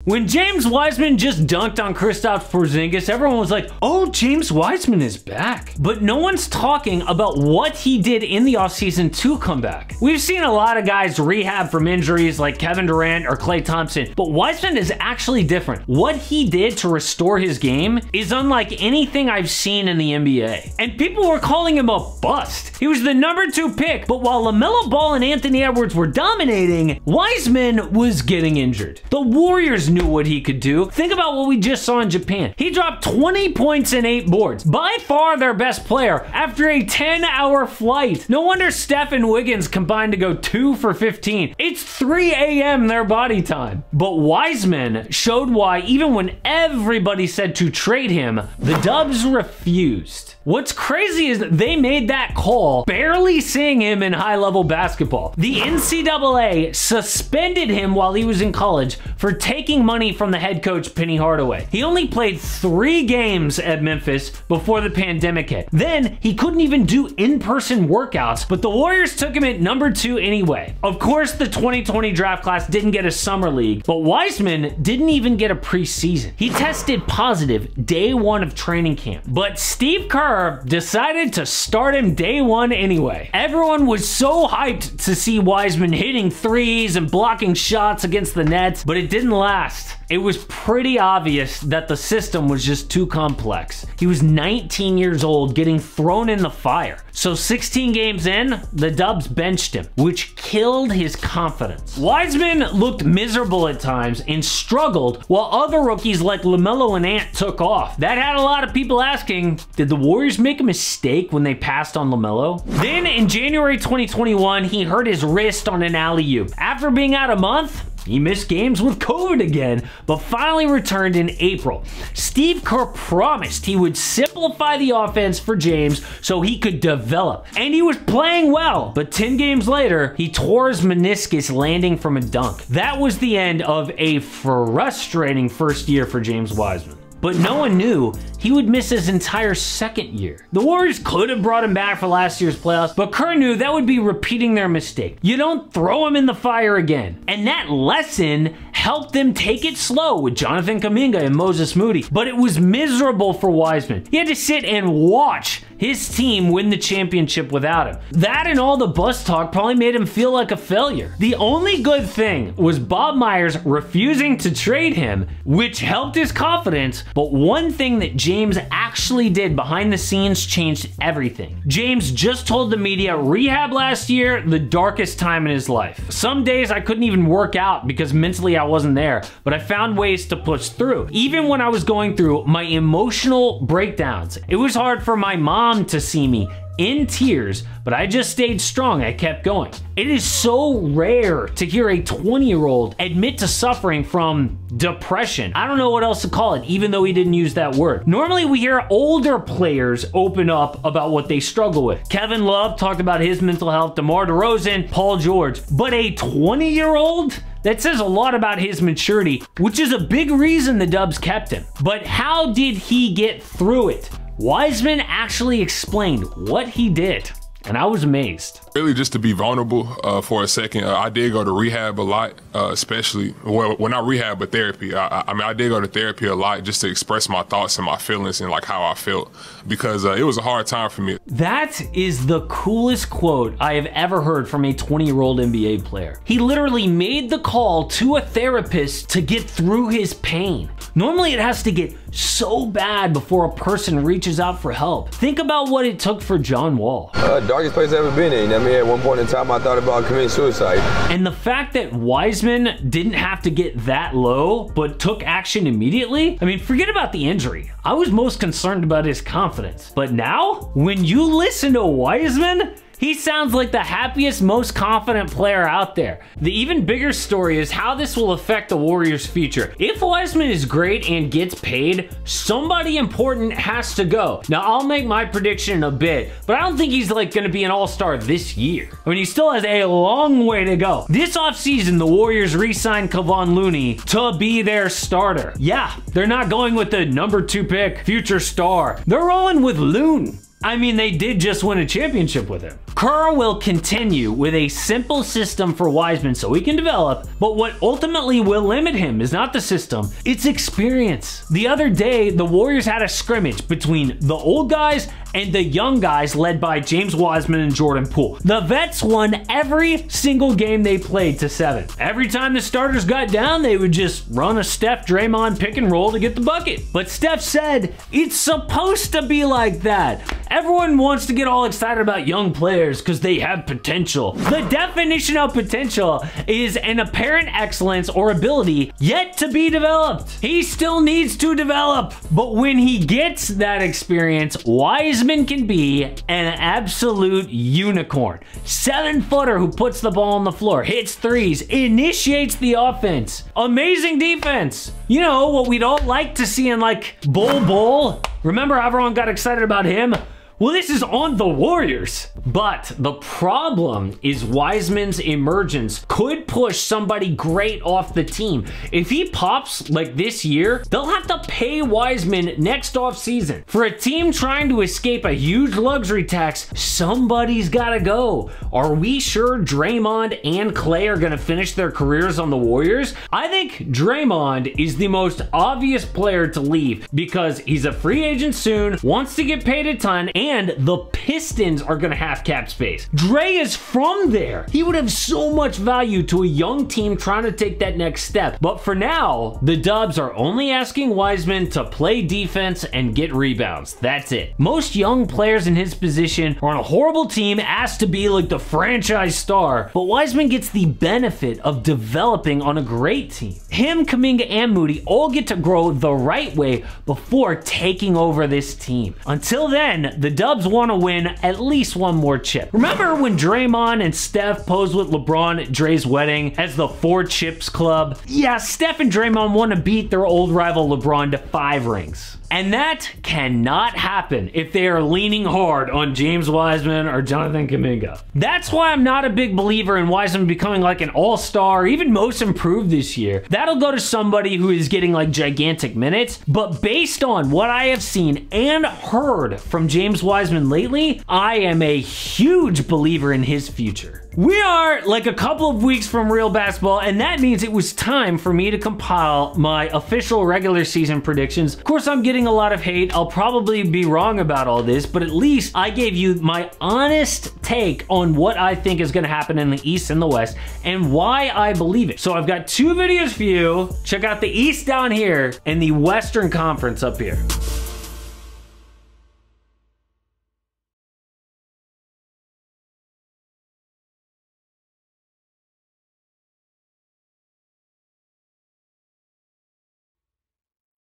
When James Wiseman just dunked on Kristaps Porzingis, everyone was like, oh, James Wiseman is back. But no one's talking about what he did in the offseason to come back. We've seen a lot of guys rehab from injuries like Kevin Durant or Klay Thompson, but Wiseman is actually different. What he did to restore his game is unlike anything I've seen in the NBA. And people were calling him a bust. He was the #2 pick, but while LaMelo Ball and Anthony Edwards were dominating, Wiseman was getting injured. The Warriors knew what he could do. Think about what we just saw in Japan. He dropped 20 points and 8 boards. By far their best player after a 10-hour flight. No wonder Steph and Wiggins combined to go 2 for 15. It's 3 a.m. their body time. But Wiseman showed why even when everybody said to trade him, the Dubs refused. What's crazy is that they made that call barely seeing him in high-level basketball. The NCAA suspended him while he was in college for taking money from the head coach, Penny Hardaway. He only played 3 games at Memphis before the pandemic hit. Then he couldn't even do in-person workouts, but the Warriors took him at #2 anyway. Of course, the 2020 draft class didn't get a summer league, but Wiseman didn't even get a preseason. He tested positive day 1 of training camp, but Steve Kerr decided to start him day 1 anyway. Everyone was so hyped to see Wiseman hitting threes and blocking shots against the Nets, but it didn't last. It was pretty obvious that the system was just too complex. He was 19 years old getting thrown in the fire. So 16 games in, the Dubs benched him, which killed his confidence. Wiseman looked miserable at times and struggled while other rookies like LaMelo and Ant took off. That had a lot of people asking, did the Warriors make a mistake when they passed on LaMelo? Then in January 2021, he hurt his wrist on an alley-oop. After being out a month, he missed games with COVID again, but finally returned in April. Steve Kerr promised he would simplify the offense for James so he could develop, and he was playing well, but 10 games later, he tore his meniscus landing from a dunk. That was the end of a frustrating first year for James Wiseman. But no one knew he would miss his entire second year. The Warriors could have brought him back for last year's playoffs, but Kerr knew that would be repeating their mistake. You don't throw him in the fire again. And that lesson helped them take it slow with Jonathan Kuminga and Moses Moody, but it was miserable for Wiseman. He had to sit and watch his team win the championship without him. That and all the bus talk probably made him feel like a failure. The only good thing was Bob Myers refusing to trade him, which helped his confidence, but one thing that James actually did behind the scenes changed everything. James just told the media rehab last year, the darkest time in his life. Some days I couldn't even work out because mentally I wasn't there, but I found ways to push through. Even when I was going through my emotional breakdowns, it was hard for my mom to see me in tears, but I just stayed strong. I kept going. It is so rare to hear a 20-year-old admit to suffering from depression. I don't know what else to call it, even though he didn't use that word. Normally, we hear older players open up about what they struggle with. Kevin Love talked about his mental health, DeMar DeRozan, Paul George. But a 20-year-old? That says a lot about his maturity, which is a big reason the Dubs kept him. But how did he get through it? Wiseman actually explained what he did, and I was amazed. Really just to be vulnerable for a second. I did go to rehab a lot, especially, well not rehab, but therapy. I mean, I did go to therapy a lot just to express my thoughts and my feelings and like how I felt, because it was a hard time for me. That is the coolest quote I have ever heard from a 20-year-old NBA player. He literally made the call to a therapist to get through his pain. Normally it has to get so bad before a person reaches out for help. Think about what it took for John Wall. Darkest place I've ever been in. I mean, at one point in time, I thought about committing suicide. And the fact that Wiseman didn't have to get that low, but took action immediately, I mean, forget about the injury. I was most concerned about his confidence. But now, when you listen to Wiseman, he sounds like the happiest, most confident player out there. The even bigger story is how this will affect the Warriors' future. If Wiseman is great and gets paid, somebody important has to go. Now, I'll make my prediction in a bit, but I don't think he's like gonna be an all-star this year. I mean, he still has a long way to go. This offseason, the Warriors re-signed Kevon Looney to be their starter. Yeah, they're not going with the #2 pick, future star. They're rolling with Loon. I mean, they did just win a championship with him. Kerr will continue with a simple system for Wiseman so he can develop, but what ultimately will limit him is not the system, it's experience. The other day, the Warriors had a scrimmage between the old guys and the young guys led by James Wiseman and Jordan Poole. The vets won every single game they played to 7. Every time the starters got down, they would just run a Steph Draymond pick and roll to get the bucket. But Steph said, it's supposed to be like that. Everyone wants to get all excited about young players because they have potential. The definition of potential is an apparent excellence or ability yet to be developed. He still needs to develop, but when he gets that experience, Wiseman can be an absolute unicorn. 7-footer who puts the ball on the floor, hits threes, initiates the offense. Amazing defense. You know, what we'd all like to see in like Bol. Remember everyone got excited about him? Well, this is on the Warriors. But the problem is Wiseman's emergence could push somebody great off the team. If he pops like this year, they'll have to pay Wiseman next offseason. For a team trying to escape a huge luxury tax, somebody's gotta go. Are we sure Draymond and Clay are gonna finish their careers on the Warriors? I think Draymond is the most obvious player to leave because he's a free agent soon, wants to get paid a ton, and the Pistons are gonna have cap space. Dre is from there. He would have so much value to a young team trying to take that next step. But for now, the Dubs are only asking Wiseman to play defense and get rebounds. That's it. Most young players in his position are on a horrible team asked to be like the franchise star, but Wiseman gets the benefit of developing on a great team. Him, Kuminga, and Moody all get to grow the right way before taking over this team. Until then, the Dubs want to win at least one more chip. Remember when Draymond and Steph posed with LeBron at Dre's wedding as the 4 chips club? Yeah, Steph and Draymond want to beat their old rival LeBron to 5 rings. And that cannot happen if they are leaning hard on James Wiseman or Jonathan Kuminga. That's why I'm not a big believer in Wiseman becoming like an all-star, even most improved this year. That'll go to somebody who is getting like gigantic minutes, but based on what I have seen and heard from James Wiseman lately, I am a huge believer in his future. We are like a couple of weeks from real basketball, and that means it was time for me to compile my official regular season predictions. Of course, I'm getting a lot of hate. I'll probably be wrong about all this, but at least I gave you my honest take on what I think is going to happen in the East and the West and why I believe it. So I've got 2 videos for you. Check out the East down here and the Western Conference up here.